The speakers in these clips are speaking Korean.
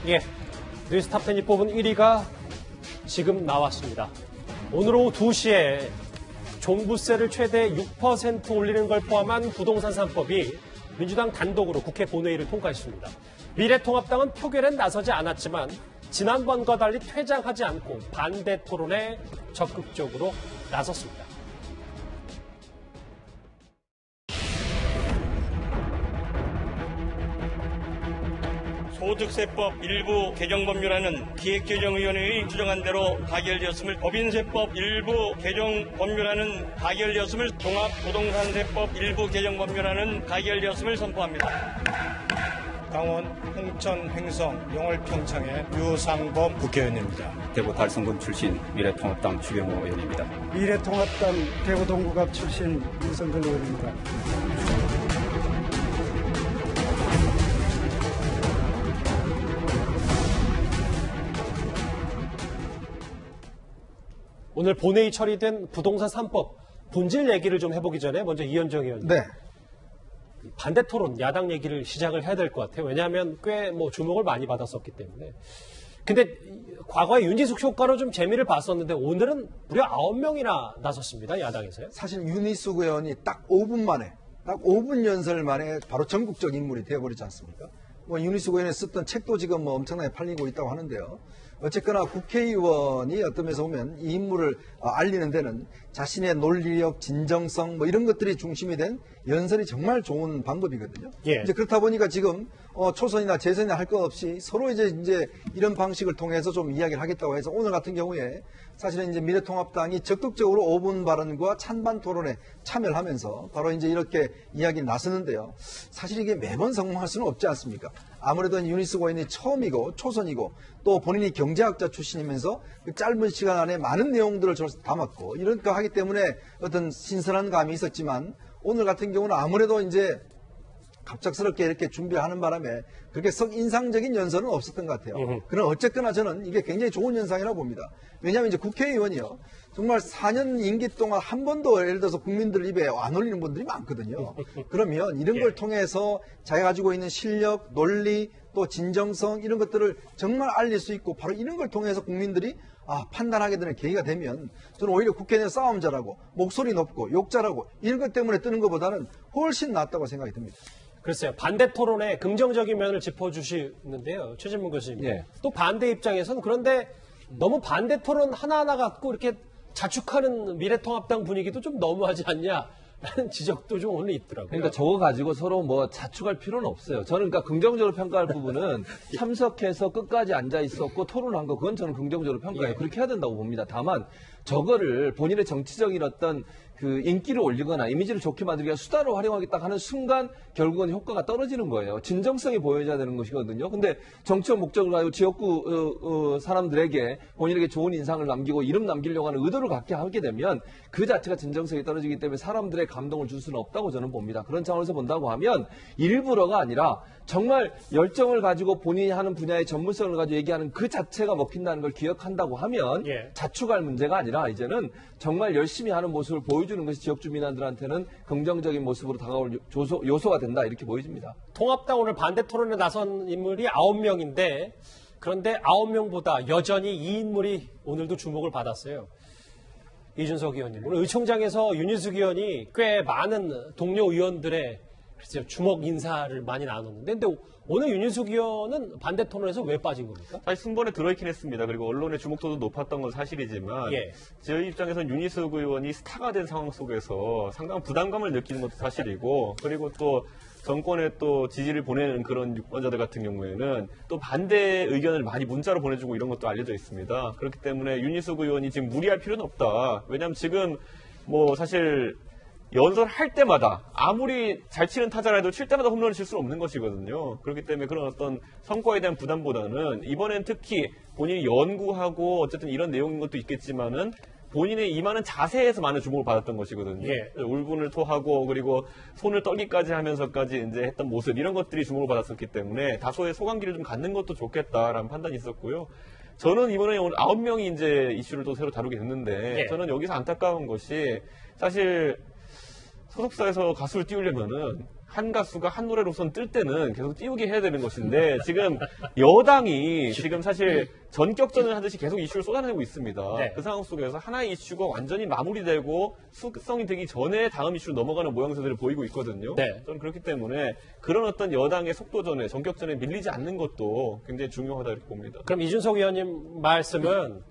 예, 뉴스탑10이 뽑은 1위가 지금 나왔습니다. 오늘 오후 2시에 종부세를 최대 6% 올리는 걸 포함한 부동산 3법이 민주당 단독으로 국회 본회의를 통과했습니다. 미래통합당은 표결엔 나서지 않았지만 지난번과 달리 퇴장하지 않고 반대 토론에 적극적으로 나섰습니다. 소득세법 일부 개정 법률안은 기획재정위원회의 주정한 대로 가결되었음을, 법인세법 일부 개정 법률안은 가결되었음을, 종합부동산세법 일부 개정 법률안은 가결되었음을 선포합니다. 강원 홍천 횡성 영월 평창의 유상범 국회의원입니다. 대구 달성군 출신 미래통합당 주경호 의원입니다. 미래통합당 대구 동구갑 출신 윤석열 의원입니다. 오늘 본회의 처리된 부동산 3법 본질 얘기를 좀 해보기 전에 먼저 이현정 의원님. 네. 반대 토론, 야당 얘기를 시작을 해야 될 것 같아요. 왜냐하면 꽤 주목을 많이 받았었기 때문에. 근데 과거에 윤지숙 효과로 좀 재미를 봤었는데 오늘은 무려 9명이나 나섰습니다. 야당에서요. 사실 윤희숙 의원이 딱 5분 만에, 딱 5분 연설 만에 바로 전국적 인물이 되어버리지 않습니까? 윤희숙 의원이 썼던 책도 지금 엄청나게 팔리고 있다고 하는데요. 어쨌거나 국회의원이 어떤 면에서 보면 이 인물을 알리는 데는 자신의 논리력, 진정성 이런 것들이 중심이 된 연설이 정말 좋은 방법이거든요. 예. 이제 그렇다 보니까 지금 초선이나 재선이나 할 것 없이 서로 이제 이런 방식을 통해서 좀 이야기를 하겠다고 해서 오늘 같은 경우에 사실은 이제 미래통합당이 적극적으로 5분 발언과 찬반 토론에 참여를 하면서 바로 이제 이렇게 이야기를 나서는데요. 사실 이게 매번 성공할 수는 없지 않습니까? 아무래도 윤희숙 의원이 처음이고 초선이고 또 본인이 경제학자 출신이면서 그 짧은 시간 안에 많은 내용들을 담았고 이런 거 하기 때문에 어떤 신선한 감이 있었지만 오늘 같은 경우는 아무래도 이제 갑작스럽게 이렇게 준비하는 바람에 그렇게 썩 인상적인 연설은 없었던 것 같아요. 그러나 어쨌거나 저는 이게 굉장히 좋은 현상이라고 봅니다. 왜냐하면 이제 국회의원이요. 정말 4년 임기 동안 한 번도 예를 들어서 국민들 입에 안 올리는 분들이 많거든요. 그러면 이런 걸 통해서 자기가 가지고 있는 실력, 논리, 또 진정성 이런 것들을 정말 알릴 수 있고 바로 이런 걸 통해서 국민들이 판단하게 되는 계기가 되면 저는 오히려 국회 내 싸움 잘하고 목소리 높고 욕 잘하고 이런 것 때문에 뜨는 것보다는 훨씬 낫다고 생각이 듭니다. 글쎄요. 반대 토론의 긍정적인 면을 짚어주시는데요. 최진문 교수님. 예. 또 반대 입장에서는 그런데 너무 반대 토론 하나하나 갖고 이렇게 자축하는 미래통합당 분위기도 좀 너무하지 않냐라는 지적도 좀 오늘 있더라고요. 그러니까 저거 가지고 서로 자축할 필요는 없어요. 저는 그러니까 긍정적으로 평가할 부분은 참석해서 끝까지 앉아 있었고 토론한 거 그건 저는 긍정적으로 평가해요. 그렇게 해야 된다고 봅니다. 다만 저거를 본인의 정치적인 어떤 그 인기를 올리거나 이미지를 좋게 만들기 위한 수단으로 활용하겠다 하는 순간 결국은 효과가 떨어지는 거예요. 진정성이 보여져야 되는 것이거든요. 근데 정치적 목적을 가지고 지역구 사람들에게 본인에게 좋은 인상을 남기고 이름 남기려고 하는 의도를 갖게 하게 되면 그 자체가 진정성이 떨어지기 때문에 사람들의 감동을 줄 수는 없다고 저는 봅니다. 그런 차원에서 본다고 하면 일부러가 아니라 정말 열정을 가지고 본인이 하는 분야의 전문성을 가지고 얘기하는 그 자체가 먹힌다는 걸 기억한다고 하면 자축할 문제가 아니라 이제는 정말 열심히 하는 모습을 보여주는 것이 지역 주민들한테는 긍정적인 모습으로 다가올 요소가 된다 이렇게 보여집니다. 통합당 오늘 반대 토론에 나선 인물이 9명인데 그런데 9명보다 여전히 이 인물이 오늘도 주목을 받았어요. 이준석 의원님. 오늘 의총장에서 윤희숙 의원이 꽤 많은 동료 의원들의 글쎄요, 주목 인사를 많이 나눴는데 근데 오늘 윤희숙 의원은 반대 토론에서 왜 빠진 겁니까? 사실 순번에 들어있긴 했습니다. 그리고 언론의 주목도도 높았던 건 사실이지만 저희 입장에서는 윤희숙 의원이 스타가 된 상황 속에서 상당한 부담감을 느끼는 것도 사실이고 그리고 또 정권에 또 지지를 보내는 그런 유권자들 같은 경우에는 또 반대 의견을 많이 문자로 보내주고 이런 것도 알려져 있습니다. 그렇기 때문에 윤희숙 의원이 지금 무리할 필요는 없다. 왜냐하면 지금 사실 연설할 때마다 아무리 잘 치는 타자라도 칠 때마다 홈런을 칠 수는 없는 것이거든요. 그렇기 때문에 그런 어떤 성과에 대한 부담보다는 이번엔 특히 본인이 연구하고 어쨌든 이런 내용인 것도 있겠지만은 본인의 임하는 자세에서 많은 주목을 받았던 것이거든요. 울분을 토하고 그리고 손을 떨기까지 하면서까지 이제 했던 모습 이런 것들이 주목을 받았었기 때문에 다소의 소강기를 좀 갖는 것도 좋겠다라는 판단이 있었고요. 저는 이번에 오늘 9명이 이제 이슈를 또 새로 다루게 됐는데 저는 여기서 안타까운 것이 사실 소속사에서 가수를 띄우려면은 한 가수가 한 노래로선 뜰 때는 계속 띄우게 해야 되는 것인데 지금 여당이 지금 사실 전격전을 하듯이 계속 이슈를 쏟아내고 있습니다. 네. 그 상황 속에서 하나의 이슈가 완전히 마무리되고 숙성이 되기 전에 다음 이슈로 넘어가는 모양새들을 보이고 있거든요. 네. 저는 그렇기 때문에 그런 어떤 여당의 속도전에 전격전에 밀리지 않는 것도 굉장히 중요하다 이렇게 봅니다. 그럼 이준석 의원님 말씀은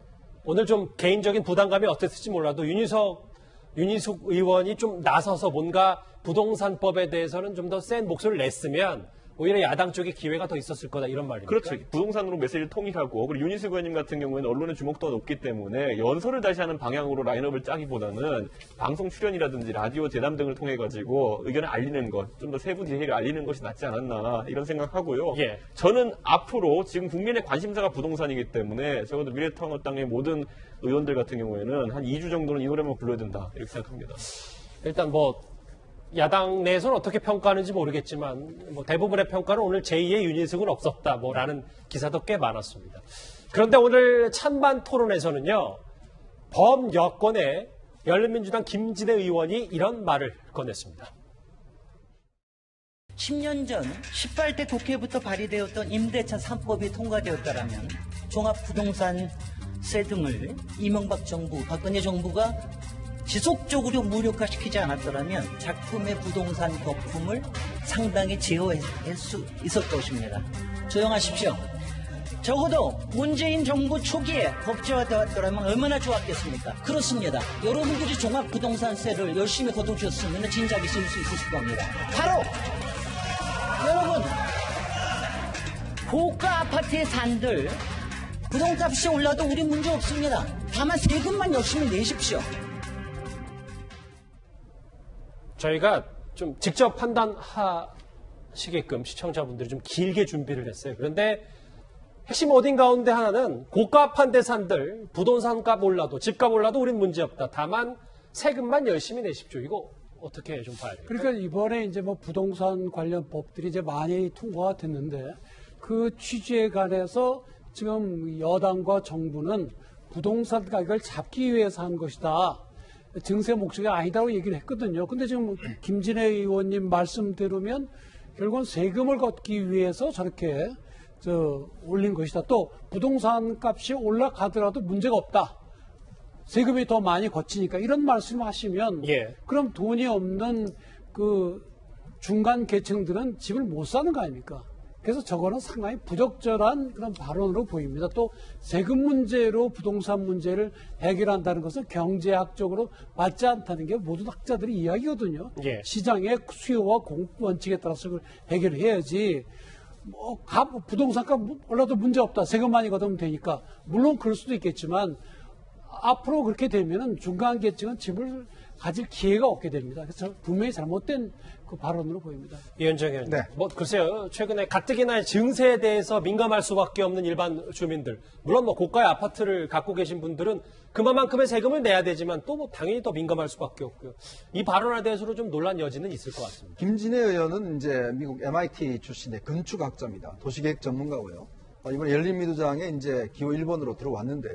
오늘 좀 개인적인 부담감이 어땠을지 몰라도 윤희숙 의원이 좀 나서서 뭔가 부동산법에 대해서는 좀 더 센 목소리를 냈으면 오히려 야당 쪽에 기회가 더 있었을 거다 이런 말입니다. 그렇죠. 부동산으로 메시지를 통일하고 그리고 윤희숙 의원님 같은 경우에는 언론의 주목도가 높기 때문에 연설을 다시 하는 방향으로 라인업을 짜기보다는 방송 출연이라든지 라디오 재담 등을 통해 가지고 의견을 알리는 것, 좀 더 세부 디테일을 알리는 것이 낫지 않았나 이런 생각하고요. 예. 저는 앞으로 지금 국민의 관심사가 부동산이기 때문에 적어도 미래통합당의 모든 의원들 같은 경우에는 한 2주 정도는 이 노래만 불러야 된다 이렇게 생각합니다. 일단 뭐 야당 내에서는 어떻게 평가하는지 모르겠지만 뭐 대부분의 평가는 오늘 제2의 윤희숙은 없었다 라는 기사도 꽤 많았습니다. 그런데 오늘 찬반 토론에서는요. 범여권의 열린민주당 김진애 의원이 이런 말을 건넸습니다. 10년 전 18대 국회부터 발의되었던 임대차 3법이 통과되었다라면 종합부동산세 등을 이명박 정부, 박근혜 정부가 지속적으로 무력화시키지 않았더라면 작품의 부동산 거품을 상당히 제어할 수 있었을 것입니다. 조용하십시오. 적어도 문재인 정부 초기에 법제화되었더라면 얼마나 좋았겠습니까? 그렇습니다. 여러분들이 종합부동산세를 열심히 거둬주셨으면 진작에 쓸 수 있었을 겁니다. 바로 여러분 고가 아파트에 산들 부동산값이 올라도 우리 문제 없습니다. 다만 세금만 열심히 내십시오. 저희가 좀 직접 판단하시게끔 시청자분들이 좀 길게 준비를 했어요. 그런데 핵심 어딘 가운데 하나는 고가업 한대산들 부동산 값 올라도 집값 올라도 우린 문제없다. 다만 세금만 열심히 내십시오. 이거 어떻게 좀 봐야 돼요? 그러니까 이번에 이제 뭐 부동산 관련 법들이 이제 많이 통과가 됐는데 그 취지에 관해서 지금 여당과 정부는 부동산 가격을 잡기 위해서 한 것이다. 증세 목적이 아니다고 얘기를 했거든요. 근데 지금 김진애 의원님 말씀대로면 결국은 세금을 걷기 위해서 저렇게 올린 것이다. 또 부동산 값이 올라가더라도 문제가 없다. 세금이 더 많이 걷히니까 이런 말씀을 하시면 그럼 돈이 없는 그 중간 계층들은 집을 못 사는 거 아닙니까? 그래서 저거는 상당히 부적절한 그런 발언으로 보입니다. 또 세금 문제로 부동산 문제를 해결한다는 것은 경제학적으로 맞지 않다는 게 모든 학자들이 이야기거든요. 시장의 수요와 공급 원칙에 따라서 그걸 해결해야지. 뭐 부동산값 올라도 문제 없다. 세금 많이 걷으면 되니까. 물론 그럴 수도 있겠지만 앞으로 그렇게 되면은 중간 계층은 집을 가질 기회가 없게 됩니다. 그래서 분명히 잘못된 그 발언으로 보입니다. 이현정 의원님. 뭐 글쎄요. 최근에 가뜩이나 증세에 대해서 민감할 수밖에 없는 일반 주민들. 물론 뭐 고가의 아파트를 갖고 계신 분들은 그만큼의 세금을 내야 되지만 또 뭐 당연히 더 민감할 수밖에 없고요. 이 발언에 대해서도 좀 논란 여지는 있을 것 같습니다. 김진애 의원은 이제 미국 MIT 출신의 건축학자입니다. 도시계획 전문가고요. 이번 열린민주당에 이제 기호 1번으로 들어왔는데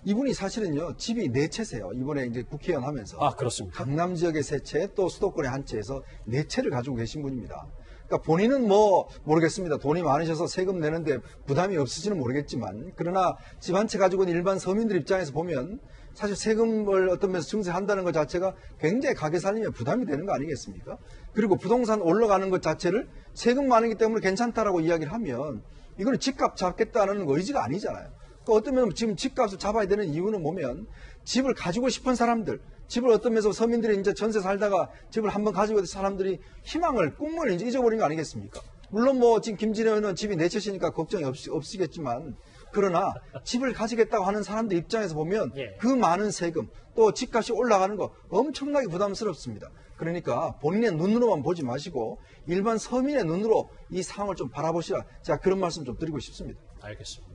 이분이 사실은요, 집이 4채세요. 이번에 이제 국회의원 하면서. 그렇습니다. 강남 지역의 3채, 또 수도권의 1채에서 4채를 가지고 계신 분입니다. 그러니까 본인은 뭐, 모르겠습니다. 돈이 많으셔서 세금 내는데 부담이 없으시는 모르겠지만, 그러나 집 한 채 가지고 있는 일반 서민들 입장에서 보면, 사실 세금을 어떤 면에서 증세한다는 것 자체가 굉장히 가게 살림에 부담이 되는 거 아니겠습니까? 그리고 부동산 올라가는 것 자체를 세금 많기 때문에 괜찮다라고 이야기를 하면, 이거는 집값 잡겠다는 의지가 아니잖아요. 어떤 면은 지금 집값을 잡아야 되는 이유는 뭐면 집을 가지고 싶은 사람들, 집을 어떤 면에서 서민들이 이제 전세 살다가 집을 한번 가지고 있는 사람들이 희망을, 꿈을 이제 잊어버린 거 아니겠습니까? 물론 뭐 지금 김진애 의원은 집이 4채시니까 걱정이 없으시겠지만 그러나 집을 가지겠다고 하는 사람들 입장에서 보면 그 많은 세금, 또 집값이 올라가는 거 엄청나게 부담스럽습니다. 그러니까 본인의 눈으로만 보지 마시고 일반 서민의 눈으로 이 상황을 좀 바라보시라. 제가 그런 말씀 좀 드리고 싶습니다. 알겠습니다.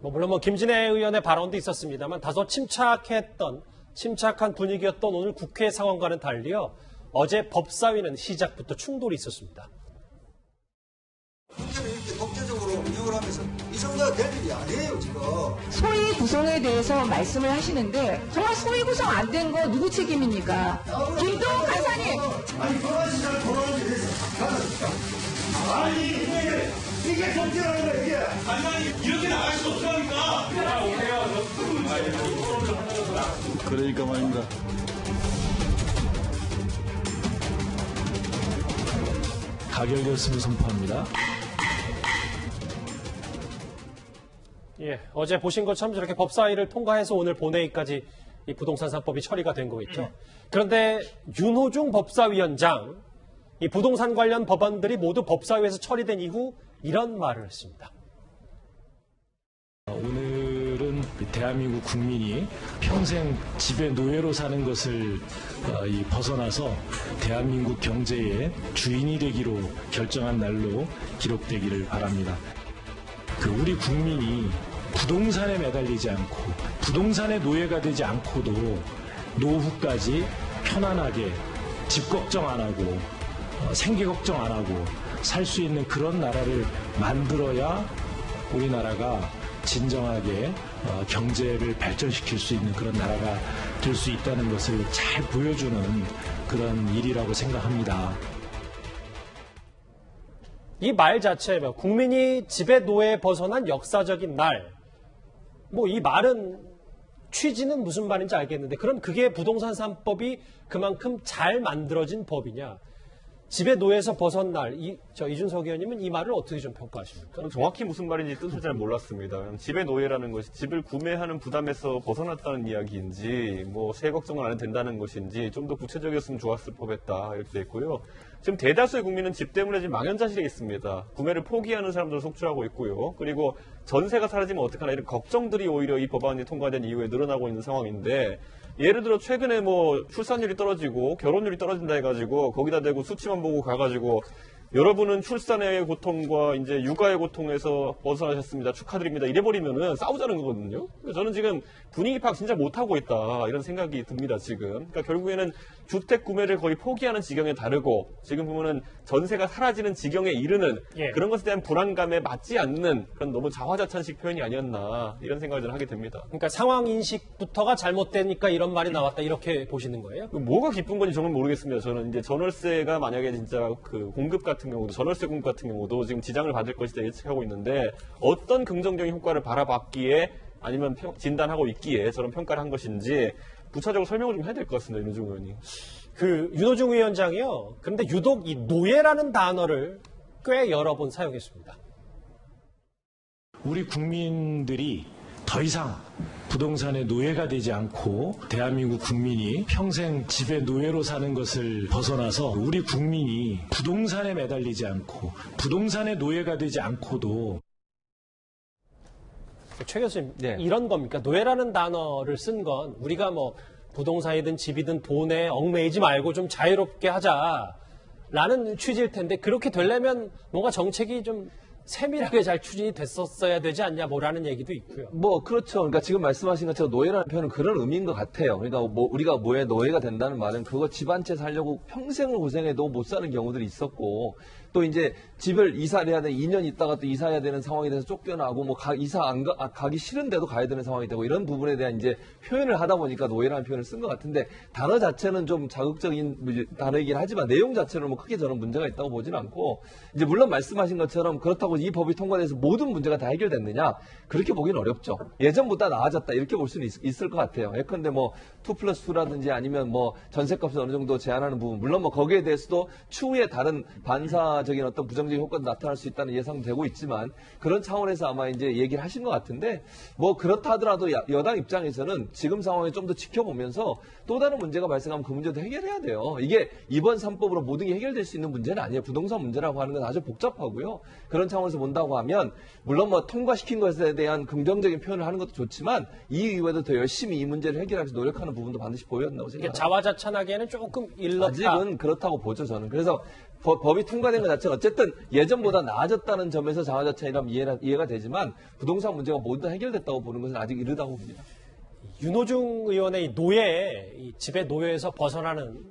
물론 김진애 의원의 발언도 있었습니다만 다소 침착한 분위기였던 오늘 국회 상황과는 달리요. 어제 법사위는 시작부터 충돌이 있었습니다. 문제를 이렇게 독재적으로 운영을 하면서 이 정도가 될 일이 아니에요, 지금. 소위 구성에 대해서 말씀을 하시는데 정말 소위 구성 안 된 거 누구 책임입니까? 김동욱 간사님 그러니까 말입니다. 가결되었음을 선포합니다. 예, 어제 보신 것처럼 저렇게 법사위를 통과해서 오늘 본회의까지 이 부동산 3법이 처리가 된 거겠죠. 그런데 윤호중 법사위원장, 이 부동산 관련 법안들이 모두 법사위에서 처리된 이후 이런 말을 했습니다. 오늘은 대한민국 국민이 평생 집의 노예로 사는 것을 벗어나서 대한민국 경제의 주인이 되기로 결정한 날로 기록되기를 바랍니다. 우리 국민이 부동산에 매달리지 않고 부동산의 노예가 되지 않고도 노후까지 편안하게 집 걱정 안 하고 생계 걱정 안 하고 살 수 있는 그런 나라를 만들어야 우리나라가 진정하게 경제를 발전시킬 수 있는 그런 나라가 될 수 있다는 것을 잘 보여주는 그런 일이라고 생각합니다. 이 말 자체, 국민이 집의 노예에 벗어난 역사적인 날, 이 말은 취지는 무슨 말인지 알겠는데, 그럼 그게 부동산 3법이 그만큼 잘 만들어진 법이냐? 집의 노예에서 벗어난 날, 이준석 의원님은 이 말을 어떻게 좀 평가하십니까? 저는 정확히 무슨 말인지 뜻을 잘 몰랐습니다. 집의 노예라는 것이 집을 구매하는 부담에서 벗어났다는 이야기인지, 세 걱정을 안 해도 된다는 것인지, 좀 더 구체적이었으면 좋았을 법했다, 이렇게 됐고요. 지금 대다수의 국민은 집 때문에 지금 망연자실에 있습니다. 구매를 포기하는 사람들을 속출하고 있고요. 그리고 전세가 사라지면 어떡하나 이런 걱정들이 오히려 이 법안이 통과된 이후에 늘어나고 있는 상황인데, 예를 들어 최근에 출산율이 떨어지고 결혼율이 떨어진다 해가지고 거기다 대고 수치만 보고 가가지고 여러분은 출산의 고통과 이제 육아의 고통에서 벗어나셨습니다. 축하드립니다. 이래버리면은 싸우자는 거거든요. 저는 지금 분위기 파악 진짜 못하고 있다. 이런 생각이 듭니다, 지금. 그러니까 결국에는 주택 구매를 거의 포기하는 지경에 다르고 지금 보면은 전세가 사라지는 지경에 이르는 그런 것에 대한 불안감에 맞지 않는 그런 너무 자화자찬식 표현이 아니었나 이런 생각을 좀 하게 됩니다. 그러니까 상황 인식부터가 잘못되니까 이런 말이 나왔다 이렇게 보시는 거예요? 뭐가 기쁜 건지 저는 모르겠습니다. 저는 이제 전월세가 만약에 진짜 공급 같은 경우도 전월세 공급 같은 경우도 지금 지장을 받을 것이다 예측하고 있는데 어떤 긍정적인 효과를 바라봤기에 아니면 진단하고 있기에 저런 평가를 한 것인지 부차적으로 설명을 좀 해야 될 것 같습니다. 윤호중 의원이. 윤호중 위원장이요. 그런데 유독 이 노예라는 단어를 꽤 여러 번 사용했습니다. 우리 국민들이 더 이상 부동산의 노예가 되지 않고 대한민국 국민이 평생 집의 노예로 사는 것을 벗어나서 우리 국민이 부동산에 매달리지 않고 부동산의 노예가 되지 않고도 최 교수님, 이런 겁니까? 노예라는 단어를 쓴 건 우리가 부동산이든 집이든 돈에 얽매이지 말고 좀 자유롭게 하자라는 취지일 텐데 그렇게 되려면 뭔가 정책이 좀 세밀하게 잘 추진이 됐었어야 되지 않냐 뭐라는 얘기도 있고요. 그렇죠. 그러니까 지금 말씀하신 것처럼 노예라는 표현은 그런 의미인 것 같아요. 그러니까 우리가 노예가 된다는 말은 그거 집 한 채 살려고 평생을 고생해도 못 사는 경우들이 있었고 또 이제 집을 이사를 해야 되는 2년 있다가 또 이사해야 되는 상황이 돼서 쫓겨나고 이사 가기 싫은데도 가야 되는 상황이 되고 이런 부분에 대한 이제 표현을 하다 보니까 노예라는 표현을 쓴 것 같은데 단어 자체는 좀 자극적인 단어이긴 하지만 내용 자체는 크게 저는 문제가 있다고 보지는 않고 이제 물론 말씀하신 것처럼 그렇다고 이 법이 통과돼서 모든 문제가 다 해결됐느냐 그렇게 보기는 어렵죠. 예전보다 나아졌다 이렇게 볼 수는 있을 것 같아요. 예컨대 2+2라든지 아니면 전세값을 어느 정도 제한하는 부분 물론 거기에 대해서도 추후에 다른 반사적인 어떤 부정적인 효과도 나타날 수 있다는 예상되고 있지만 그런 차원에서 아마 이제 얘기를 하신 것 같은데 그렇다 하더라도 여당 입장에서는 지금 상황을 좀 더 지켜보면서 또 다른 문제가 발생하면 그 문제도 해결해야 돼요. 이게 이번 3법으로 모든 게 해결될 수 있는 문제는 아니에요. 부동산 문제라고 하는 건 아주 복잡하고요. 그런 차원에서 본다고 하면 물론 통과시킨 것에 대한 긍정적인 표현을 하는 것도 좋지만 이 이후에도 더 열심히 이 문제를 해결하기 위해서 노력하는 부분도 반드시 보여야 된다고 생각합니다. 자화자찬하기에는 조금 일렀다. 아직은 그렇다고 보죠, 저는. 그래서 법이 통과된 것 자체는 어쨌든 예전보다 나아졌다는 점에서 자화자찬이라면 이해가 되지만 부동산 문제가 모두 다 해결됐다고 보는 것은 아직 이르다고 봅니다. 윤호중 의원의 이 집의 노예에서 벗어나는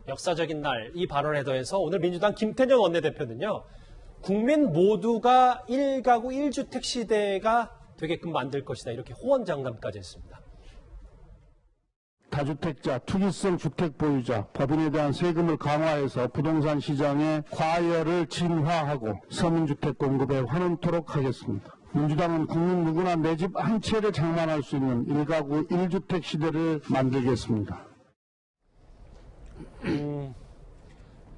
역사적인 날 이 발언에 더해서 오늘 민주당 김태년 원내대표는요. 국민 모두가 1가구 1주택 시대가 되게끔 만들 것이다. 이렇게 호언장담까지 했습니다. 다주택자, 투기성 주택 보유자, 법인에 대한 세금을 강화해서 부동산 시장의 과열을 진화하고 서민주택 공급에 환원토록 하겠습니다. 민주당은 국민 누구나 내 집 한 채를 장만할 수 있는 1가구 1주택 시대를 만들겠습니다.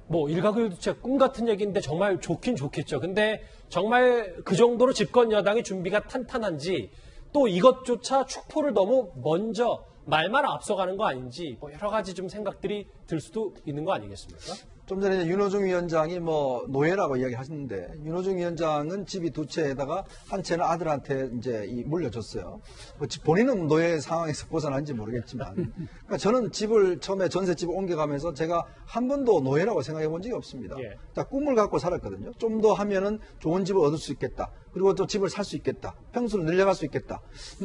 뭐 1가구 1주택 꿈 같은 얘기인데 정말 좋긴 좋겠죠. 근데 정말 그 정도로 집권 여당의 준비가 탄탄한지 또 이것조차 축포를 너무 먼저 말만 앞서가는 거 아닌지 뭐 여러 가지 좀 생각들이 들 수도 있는 거 아니겠습니까? 좀 전에 윤호중 위원장이 뭐 노예라고 이야기하셨는데 윤호중 위원장은 집이 2채에다가 한 채는 아들한테 이제 물려줬어요. 뭐 본인은 노예 상황에서 벗어난지 모르겠지만, 그러니까 저는 집을 처음에 전셋집을 옮겨가면서 제가 한 번도 노예라고 생각해 본 적이 없습니다. 예. 자, 꿈을 갖고 살았거든요. 좀 더 하면은 좋은 집을 얻을 수 있겠다. 그리고 또 집을 살 수 있겠다. 평수를 늘려갈 수 있겠다.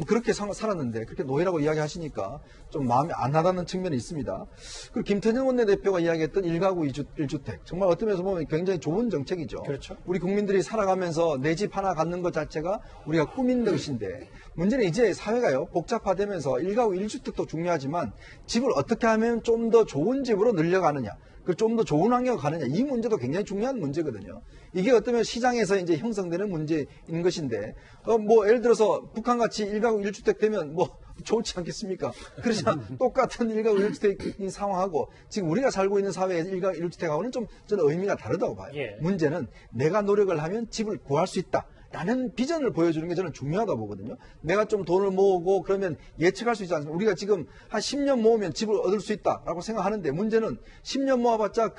그렇게 살았는데 그렇게 노예라고 이야기하시니까 좀 마음이 안 와닿는 측면이 있습니다. 그리고 김태년 원내대표가 이야기했던 1가구 1주택 정말 어떤 면에서 보면 굉장히 좋은 정책이죠. 그렇죠. 우리 국민들이 살아가면서 내 집 하나 갖는 것 자체가 우리가 꿈인 것인데 문제는 이제 사회가요 복잡화되면서 1가구 1주택도 중요하지만 집을 어떻게 하면 좀 더 좋은 집으로 늘려가느냐, 좀 더 좋은 환경으로 가느냐, 이 문제도 굉장히 중요한 문제거든요. 이게 어쩌면 시장에서 이제 형성되는 문제인 것인데, 뭐 예를 들어서 북한같이 1가구 1주택 되면 뭐 좋지 않겠습니까? 그러자 똑같은 1가구 1주택인 상황하고 지금 우리가 살고 있는 사회에서 1가구 1주택하고는 좀 저는 의미가 다르다고 봐요. 예. 문제는 내가 노력을 하면 집을 구할 수 있다 라는 비전을 보여주는 게 저는 중요하다고 보거든요. 내가 좀 돈을 모으고 그러면 예측할 수 있지 않습니까? 우리가 지금 한 10년 모으면 집을 얻을 수 있다라고 생각하는데 문제는 10년 모아봤자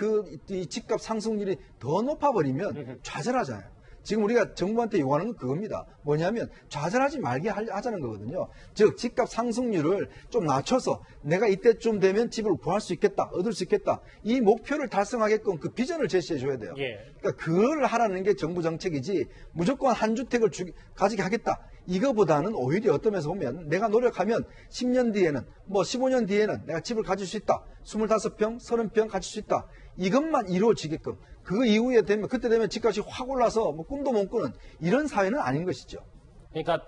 이 집값 상승률이 더 높아버리면 좌절하잖아요. 지금 우리가 정부한테 요구하는 건 그겁니다. 뭐냐면 좌절하지 말게 하자는 거거든요. 즉 집값 상승률을 좀 낮춰서 내가 이때쯤 되면 집을 구할 수 있겠다, 얻을 수 있겠다. 이 목표를 달성하게끔 그 비전을 제시해 줘야 돼요. 예. 그러니까 그걸 하라는 게 정부 정책이지 무조건 한 주택을 가지게 하겠다. 이거보다는 오히려 어떤 면에서 보면 내가 노력하면 10년 뒤에는 뭐 15년 뒤에는 내가 집을 가질 수 있다. 25평, 30평 가질 수 있다. 이것만 이루어지게끔 그 이후에 되면 그때 되면 집값이 확 올라서 뭐 꿈도 못 꾸는 이런 사회는 아닌 것이죠. 그러니까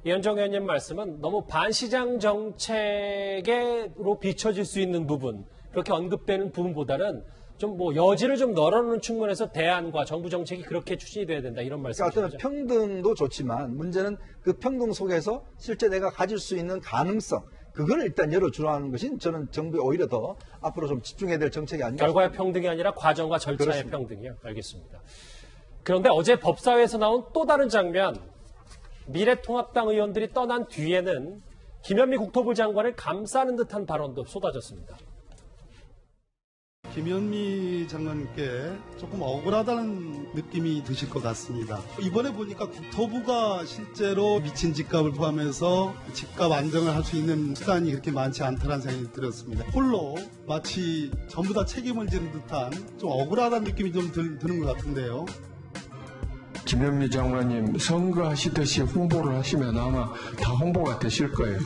이현정 의원님 말씀은 너무 반시장 정책으로 비춰질 수 있는 부분, 그렇게 언급되는 부분보다는 좀 뭐 여지를 좀 널어놓는 측면에서 대안과 정부 정책이 그렇게 추진이 돼야 된다 이런 말씀이시죠. 그러니까 어떤 평등도 좋지만 문제는 그 평등 속에서 실제 내가 가질 수 있는 가능성, 그걸 일단 열어주라는 것이 저는 정부에 오히려 더 앞으로 좀 집중해야 될 정책이 아닌가. 결과의 평등이 아니라 과정과 절차의 그렇습니다. 평등이요. 알겠습니다. 그런데 어제 법사위에서 나온 또 다른 장면, 미래통합당 의원들이 떠난 뒤에는 김현미 국토부 장관을 감싸는 듯한 발언도 쏟아졌습니다. 김현미 장관께 조금 억울하다는 느낌이 드실 것 같습니다. 이번에 보니까 국토부가 실제로 미친 집값을 포함해서 집값 안정을 할 수 있는 수단이 그렇게 많지 않다는 생각이 들었습니다. 홀로 마치 전부 다 책임을 지는 듯한 좀 억울하다는 느낌이 좀 드는 것 같은데요. 김현미 장관님 선거하시듯이 홍보를 하시면 아마 다 홍보가 되실 거예요.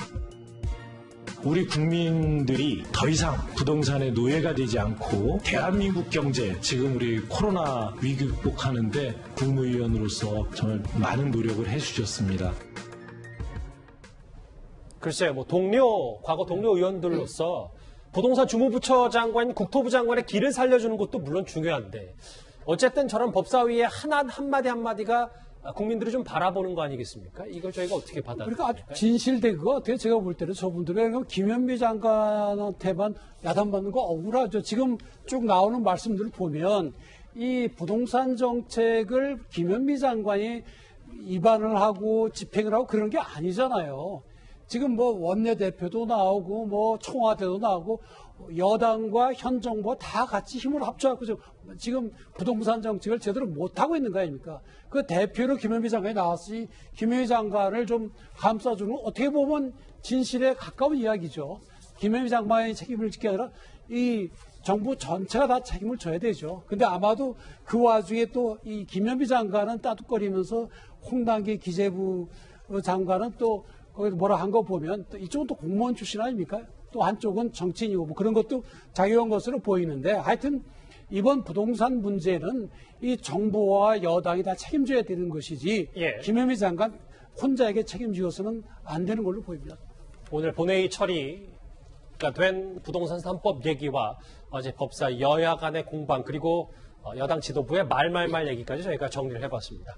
우리 국민들이 더 이상 부동산의 노예가 되지 않고 대한민국 경제, 지금 우리 코로나 위기 극복하는데 국무위원으로서 정말 많은 노력을 해주셨습니다. 글쎄요, 뭐 과거 동료 의원들로서 부동산 주무부처 장관, 국토부 장관의 길을 살려주는 것도 물론 중요한데 어쨌든 저런 법사위의 한마디가 국민들이 좀 바라보는 거 아니겠습니까? 이걸 저희가 어떻게 받아들일까요? 그러니까 아주 진실된 거 같아요. 제가 볼 때는 저분들은 김현미 장관한테만 야단받는 거 억울하죠. 지금 쭉 나오는 말씀들을 보면 이 부동산 정책을 김현미 장관이 입안을 하고 집행을 하고 그런 게 아니잖아요. 지금 뭐 원내대표도 나오고 뭐 청와대도 나오고 여당과 현 정부가 다 같이 힘을 합쳐갖고 지금 부동산 정책을 제대로 못하고 있는 거 아닙니까? 그 대표로 김현미 장관이 나왔으니 김현미 장관을 좀 감싸주는 건 어떻게 보면 진실에 가까운 이야기죠. 김현미 장관이 책임을 지게 아니라 이 정부 전체가 다 책임을 져야 되죠. 근데 아마도 그 와중에 또 이 김현미 장관은 따뜻거리면서 홍당기 기재부 장관은 또 거기서 뭐라 한 거 보면 또 이쪽은 또 공무원 출신 아닙니까? 또 한쪽은 정치인이고 뭐 그런 것도 작용한 것으로 보이는데 하여튼 이번 부동산 문제는 이 정부와 여당이 다 책임져야 되는 것이지 김현미 장관 혼자에게 책임지어서는 안 되는 걸로 보입니다. 오늘 본회의 처리 된 부동산 3법 얘기와 어제 법사 여야 간의 공방 그리고 여당 지도부의 말말말 얘기까지 저희가 정리를 해봤습니다.